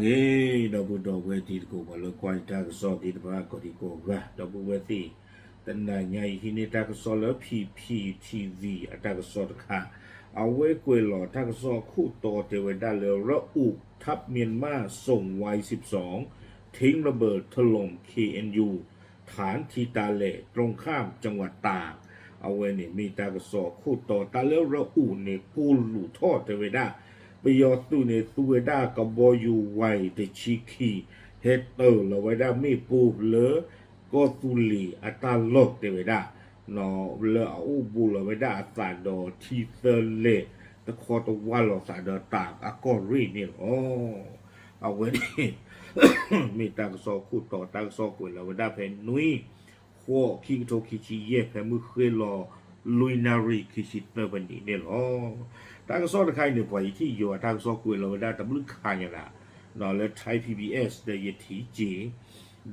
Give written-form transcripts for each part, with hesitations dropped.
เฮดับเบิลดอกเวทีกูมาเลยควายตากสอดีบ้ากอดีกูกะดับเบิลเวทีแต่นายใหญ่ที่นี่ตากสอแล้วพีทีวีตากสอค่ะเอาไว้กุยหล่อตากสอคู่โตเทวดาเลยระอุทัพเมียนมาส่งไว12ทิ้งระเบิดถล่ม KNU ฐานทีตาเล่ตรงข้ามจังหวัดตากเอาไว้เนี่ยมีตากสอคู่โตตาเลี้ยวระอุเนี่ยปูหลุทอดเทวดาไปยอตูในตัวด้ากับบอยู่ไวแต่ชิคีเฮตเตอร์เราไว้ได้ไม่ปูเลอก็ตุลีอัตาลกเตวด้านอเลออูบูเราไว้ได้สาดอทีเซเลตะคอตะวันเราสาดอตากอากอรีนี่อ๋อเอาไว้นี่มีตังซอคู่ต่อตังซอกุยเราไว้ได้เพนนุยขั้วคิโตคิชิเย่แพมือเคยรอลุยนารีคิชิตเตอร์บันดีเนี่ยอ๋อทางซอตะไคร้เนี่ยปล่อยที่อยู่ทางซอกุยเราได้แต่ลึกขายนะนอแล้วไทย PBS ได้ยทีจี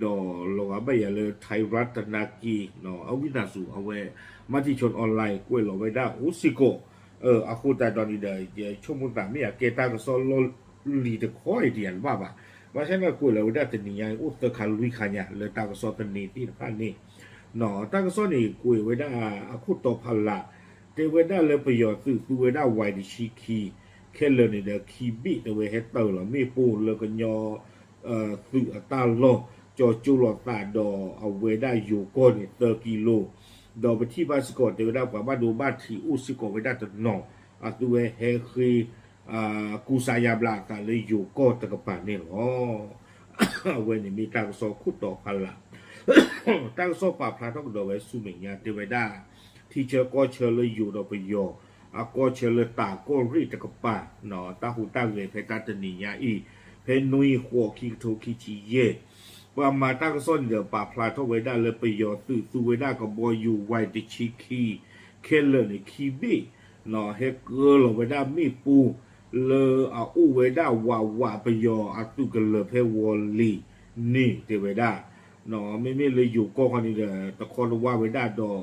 ดอลงไปอย่าเลยไทยรัฐนากีนอเอาวินาสูเอาไว้มาที่ชนออนไลน์กุยเราไว้ได้อุสิโกอาคูแต่ตอนนี้เดี๋ยวช่วงมุนตาไม่อยากเกตางซอลลีตะคอยเดียนว่าป่ะว่าฉันก็กุยเราได้แต่นี่ยังอุตตะคาลุยขายเนี่ยเลยตางซอตันนี้ที่ผ่านนี่นอตางซอนี่กุยไว้ได้อาคูต่อพันละเทวดาเลยประโยชน์สื่อตัวได้ไวดิชิคีแค่เลยเนี่ยคีบิแต่เวเฮตเตอร์เราไม่ปูเลยก็ยอสื่อตาโลจอจูหลอดตาดอเอาเวได้อยู่ก้นเตอร์กิโลดอไปที่บ้านสกอตเทวดากว่าบ้านดูบ้านที่อุสกอตไว้ได้ตัดหนอตัวเฮคีกูสายาบลากันเลยอยู่ก้นตะกปาเนี่ยอ๋อเวนี่มีตังโซคุต่อพันละตังโซป่าพระต้องดอไว้สุเมียเทวดาที่เชอก็เชอเลยอยู่เราไปโยก็เชอเลยตาก็รีตะกป่าหนอตาหูตาเวเพกาตนียาอีเพนุยหัวคิโตคิจิเย่ว่ามาตั้งส้นเดี๋ยวป่าพลาทเวด้าเลยไปโยตื่นตัวเวด้ากับบอยอยู่ไวติชิคีเคเลอร์ในคีบีหนอเฮเกอร์เราเวด้ามีปูเลออูเวด้าวาไปโยตุกันเลยเพวอลลีนี่เทเวด้าหนอไม่เลยอยู่ก็คนนี้เดตะคอนว่าเวด้าดอ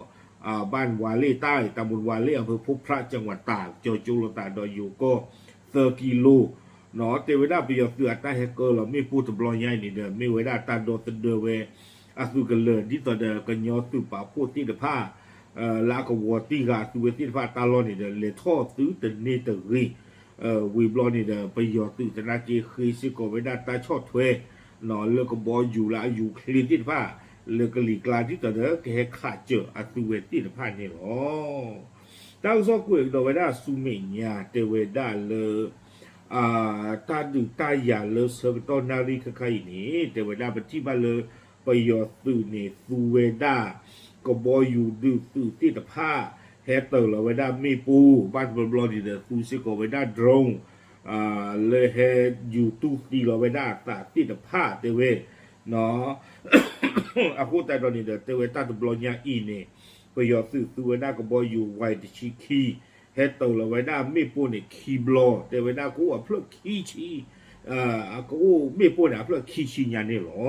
บ้านวาเล่ใต้ตำบลวาเล่อำเภอพุพระจังหวัดตากโจจูโรตาดอยอยู่ก็เซอร์กิโลเนาะเทวดาไปยอดเสือตาเฮเกอร์เราไม่พูดถึงบลอยใหญ่นี่เด้อไม่เวดาตาโดตเดเวอาสุกันเลยที่ต่อเดกันยอสืบป่าพูดที่เดผ้าลากวัวที่กาสุเวที่ผ้าตาลอนี่เด้อเลท่อซื้อแต่เนตรีวีบลอนี่เด้อไปยอสืบธนาเกคือสิโกเวดาตาชอดเวเนาะเลิกบออยู่ละอยู่คลีนที่ผ้าเลือกหลีกลาที่ต่อเด้อแค่ขาดเจออัตุเวตินผ่านนี่หรอตั้งซอกกุยดอกเวด้าสุเมียเตเวด้าเลตาดูตายาเลเซอร์ตอนาริคใครนี่เตเวด้าเป็นที่บ้านเลยไปยอตื่นนี่สุเวด้าก็บอยอยู่ดูตื่นที่ตะผ้าแฮเตอร์เราเวด้ามีปูบ้านบอลดีเดอร์ซูซิโกเวด้าดรงเลยแฮอยู่ตู้ตีเราเวด้าตาที่ตะผ้าเตเวเนาะอาคูแต่ตอนนี้เดเตเวต้าตุบลอนยาอีเนี่ยไปยอดสื่อตัวด้าก็บอยอยู่ไวติชิคีเฮตโตเราไว้ด้าไม่ปูเนี่ยคีบลอเตเวด้ากูอ่ะเพื่อคีชีกูไม่ปูเนี่ยเพื่อคีชียานี่หรอ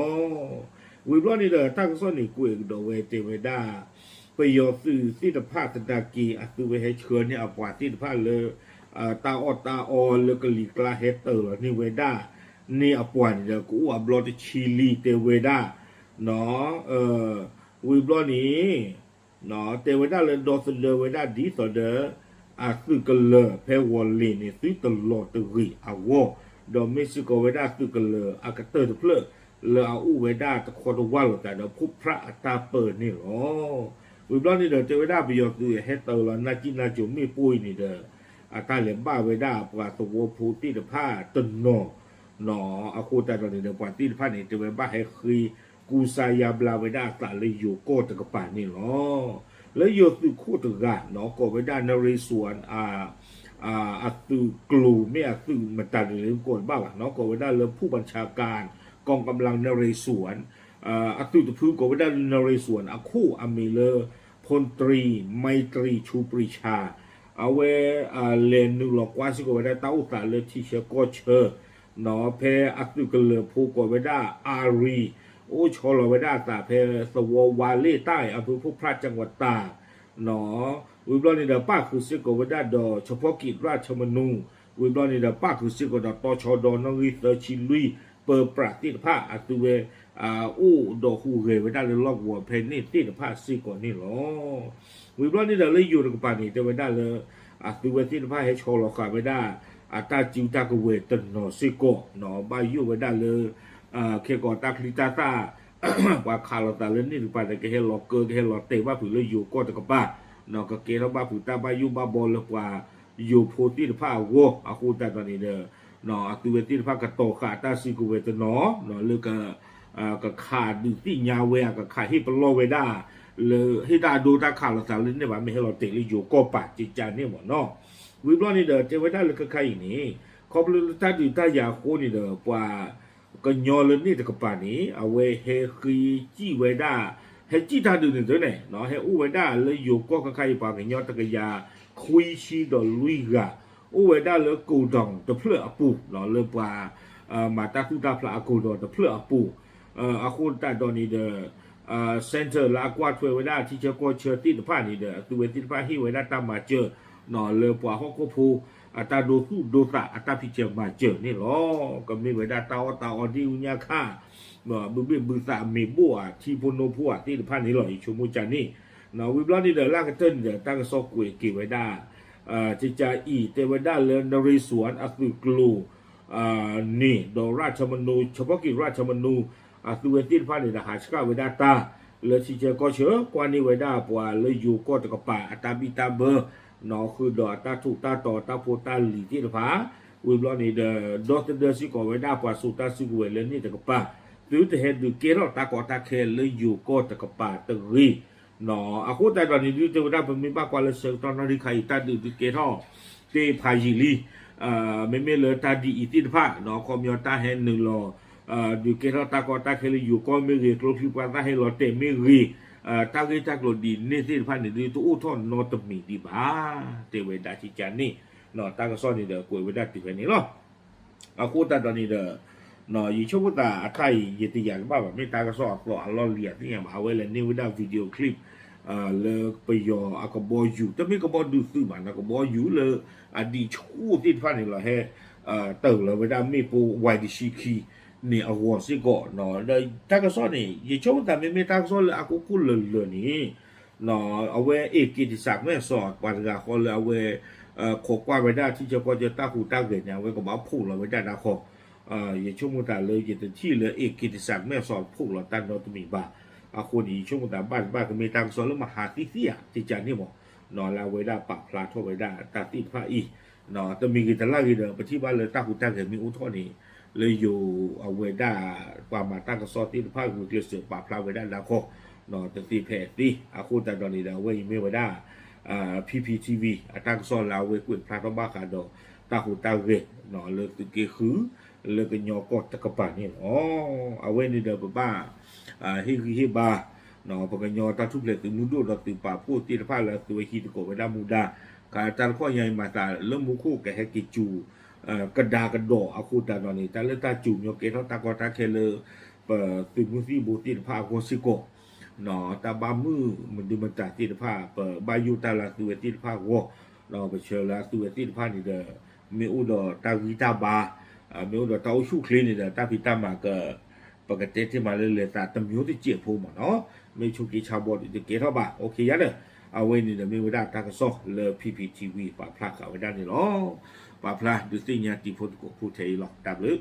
วิบลอนี่เดอตั้งส่วนนี่กูเองโดเวเตเวด้าไปยอดสื่อสิทธิภาพตะกีอัตุเวให้เชิญเนี่ยเอากว่าสิทธิภาพเลยตาออเลยก็ลีกลาเฮตเตอร์นี่เวด้านี่เอาปวนเดี๋ยวกูอ่ะบลอติชิลีเตเวด้าเนาะวิบลอนี้เนาะเตเวด้าเลยดอสเดเวด้าดีสอเดซื้อกันเลยเพวอลลีนี่ซื้อตลอดตรีอาวอดอเมซิโกเวด้าซื้อกันเลยอากาเตอร์ตะเพลเลยเอาอูเวด้าตะคอตวาลแต่เดอพุพระตาเปิดนี่หรอวิบลอนี้เดอเตเวด้าไปยอซื้อเฮตเตอร์ละนาจินาจุมีปุยนี่เดอตาเหลี่ยมบ้าเวด้าปราตวพูติตผ้าตนนอเนาะอาคูแต่ตอนนี้เดอปราติตผ้านี่เตเวบ้าให้คือกูสายาบลาเวด้าตาเลยอยู่โกตะกป่านี่เนาะแล้วโยตุคู่ตะกะเนาะก็เวด้านเรศวรอัตุกลูไม่อัตุมันตาหรือโกนบ้าเนาะก็เวด้าเลยผู้บัญชาการกองกำลังนเรศวรอัตุตะพื้ก็เวด้านเรศวรคู่อเมเลพลตรีไมตรีชูปรีชาเอาไว้เลนนึกหลอกว่าสิก็เวด้าเต้าตาเลยที่เชก็เชอเนาะเพอัตุกเลยผู้ก็เวด้าอารีโอ้ชอลเวด้าตาเพสววาเล่ใต้อำเภอพุพระจังหวัดตากหนอวิบลอนี่เดอป้าคือเสกเวด้าดอเฉพาะกิจราชมนู วิบลอนี่เดป้าคือสิกดต่อชอดอนงริเตอร์ชิลุยเปิดปราติดผ้าอัตุเวอู้ดอกหูเรไว้ได้เลยลอกวัวเพนนี่ติดผ้าสิก่อนนี่หรอวิบลอนี่เดเลยอยู่กับปานี่แต่ไว้ได้เลยอัตุเวติดผ้าให้ชอลอกาไว้ได้อัตาจิวตากเวตันนอสิก่อหนอบายุไว้ได้เลยเคกอตาคลิตาตาว่าคาร์ลตาเลนี่หรือไปแต่ก็เฮลล็อกเกอร์ก็เฮลล็อกเตว่าผือเลยอยู่ก็ตะกับบ้าเนาะก็เกล้าบ้าผือตาบายุบ้าบอลเลยว่าอยู่โพตีผ้าวัวอาคูตาตอนนี้เด้อเนาะตัวเวทีผ้ากระโตขาตาซิกูเวตเนาะเนาะหรือก็ขาดดูที่ยาวเวก็ขาดให้ปลอเวด้าเลยให้ได้ดูตาคาร์ลตาเลนี่ว่าไม่ให้เราเตะเลยอยู่ก็ปะจิตใจเนี่ยหมดเนาะวิบล้อนี่เด้อเจ้าไว้ได้เลยก็ใครนี่ขอบเลยตาดูตายาโคนี่เด้อว่าก็ยอเลยนี่ตะกับปานี้เอาไว้ให้คือจี้ไว้ได้ให้จี้ตาดูนี่ตัวไหนเนาะให้อู้ไว้ได้เลยอยู่ก็ใครปาให้ยอตะกยาคุยชีดอลุยกะอู้ไว้ได้เลยกูดองตะเพลอปูเนาะเลยว่ามาตาคุตาพลากูดองตะเพลอปูอาคูตาดอนี่เด้อเซ็นเตอร์ลากวาดไว้ได้ที่จะก็เชิญติดผ้านี่เด้อตัวติดผ้าให้ไว้ได้ตามมาเจอเนาะเลยว่าเขาก็พูอัตราดูสู้ดูตาอัตราพิจารณาเจอนี่หรอก็มีเวลาตาอดีอุญญาค่าเมื่อบึ้งสามีบัวที่พนโพัวที่พันนี่หรออีชมูจานี่เนาะวิบล้อนี่เดี๋ยวลากเต้นเดี๋ยวตั้งซอกเวกิไว้ได้จิจาอีเทวดาเลนริสวนอัตุกลูนี่ดอราชมนูเฉพาะกิจราชมนูอัตุเวติพันนี่หาชกาเวดาตาเลยที่จะก็เชื่อกว่านี่เวดาปัวเลยอยู่ก็ตะกป่าอัตาบิตาเบอร์นอคือดอตาถูกตาต่อตาโพตาหลีที่ผาวิบลอนี่เดดอตเดสิกอเวดาปัวสุตาสิกเวเลนี่ตะกป่าหรือจะเห็นดูเกลตากอตาเคเลยอยู่ก็ตะกป่าตะรีนออาคูแต่ตอนนี้ดูเทวดาเป็นมีบ้ากว่าเลยเสกตอนนั้นที่ใครตาดูเกลเตพายิลีไม่เลยตาดีอิติผานอคอมยอตาเห็นหนึ่งรอดูเกลตากอตาเคเลยอยู่ก็ไม่เรียกรถพิพาตาให้รอเตไม่รีตาเกจากโลดีนี่ที่พันนี่ดูตู้ท่อนนอตมีดีบ้าเทวดาชิจานี่นอตาก็ซ่อนนี่เด้อกวยเวดาติดนี่หรออาคูแต่ตอนนี้เด้อนอยิ่งชอบตาไทยยิ่งตีอย่างบ้าแบบไม่ตาก็ซ่อนก็ล้อเลียดนี่อย่างมาเวลนี่เวดาวิดีโอคลิปเลิกไปยออากบอยู่แต่ไม่กบดูซื้อมันอากบอยู่เลยอดีชูที่พันนี่เราให้เติร์เลยเวดาไม่ปูไวดิชิคีนี่เอาหัวสิก่อนเนาะเลยตาก็ซ่อนนี่ยิ่งชอบแต่ไม่ตาก็ซ่อนเลยอากูพูดเลยนี่เนาะเอาไว้เอกกิติศักดิ์แม่สอดวันกาคนเลยเอาไว้ขบกว่าไว้ได้ที่จะก็จะตาหูตาเกิดเนี่ยไว้ก็มาพูดเราไว้ได้นะขอยิ่งชอบแต่เลยยิ่งที่เลยเอกกิติศักดิ์แม่สอดพูดเราตั้งเราต้องมีบ้าคนอีช่วงแต่บ้านก็มีตังสอนแล้วมาหาที่เสียที่จานนี่บอกนอนลาไว้ได้ปะพลาทั่วไว้ได้ตาติดผ้าอีนอนแต่มีกิจลากิเดิมไปที่บ้านเลยตาหูตาเห็นมีอุทธรณีเลยอยู่เอาไว้ได้ความมาตั้งกระสอบติดผ้าอยู่ที่เสือปะพลาไว้ได้แล้วก็นอนตีแผลตีคนแต่ตอนนี้เดี๋ยวไว้ไม่ไว้ได้PPTV ตั้งสอนเราไว้กุ่นพลาต้องบ้าขาดอตาหูตาเวนอนเลยตึกเกคือเลยก็ยอกอดตะกบป่านี่เอาไว้ในเดิมบ้าฮิบาเนาะปกญอตาทุกเล็กตึงมุดูเราตึงป่าพูดตีผ้าแล้วตัวฮิตโกไว้ได้มูดาการตาข้อใหญ่มาตาเริ่มมุคู่แกให้กิจูกระดากระโดอาคูตาตอนนี้ตาเลือตาจูโยเกเขาตากอตาเคเลตึงมุสีบูตีผ้าโคซิโกเนาะตาบามือมันดูมันจากตีผ้าบายุตาลาตัวตีผ้าวอเราไปเชิญลาตัวตีผ้านี่เด้อมีอุดตาวิตาบามีอุดตาอุชุคลีนี่เด้อตาพิตามาก็ปกติที่มาเลยตาตำยุที่เจียพูมาเนาะไม่ชุกิชาวบอดจะเกท่าบ่าโอเคยันเด้อเอาไว้นี่เดี๋ยวมีเวลาตากระซอกเลย PPTV ป่าพลาดเอาไว้ด้านนี้เนาะป่าพลาดดูสิเนี่ยตีพูดกูพูดเทยหรอกดับเลย